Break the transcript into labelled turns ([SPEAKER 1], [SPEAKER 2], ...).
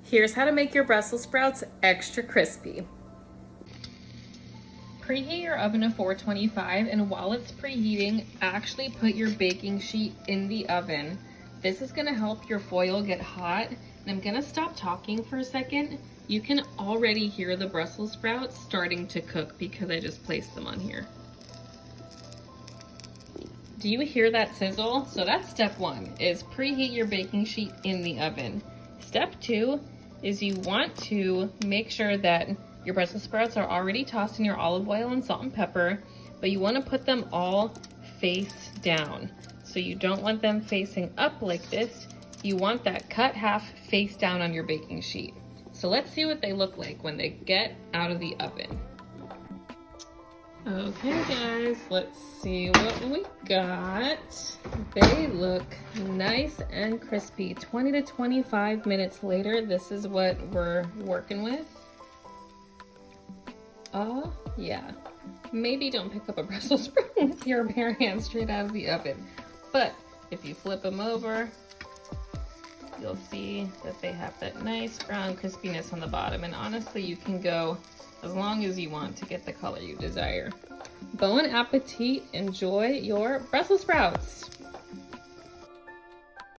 [SPEAKER 1] Here's how to make your Brussels sprouts extra crispy. Preheat your oven to 425, and while it's preheating, actually put your baking sheet in the oven. This is gonna help your foil get hot, and I'm gonna stop talking for a second. You can already hear the Brussels sprouts starting to cook because I just placed them on here. Do you hear that sizzle? So that's step one, is preheat your baking sheet in the oven. Step two is you want to make sure that your Brussels sprouts are already tossed in your olive oil and salt and pepper, but you want to put them all face down. So you don't want them facing up like this. You want that cut half face down on your baking sheet. So let's see what they look like when they get out of the oven. Okay guys, let's see what we got. They look nice and crispy. 20 to 25 minutes later, this is what we're working with. Oh yeah, maybe don't pick up a Brussels sprout with your bare hands straight out of the oven. But if you flip them over, you'll see that they have that nice brown crispiness on the bottom. And honestly, you can go as long as you want to get the color you desire. Bon appetit, enjoy your Brussels sprouts.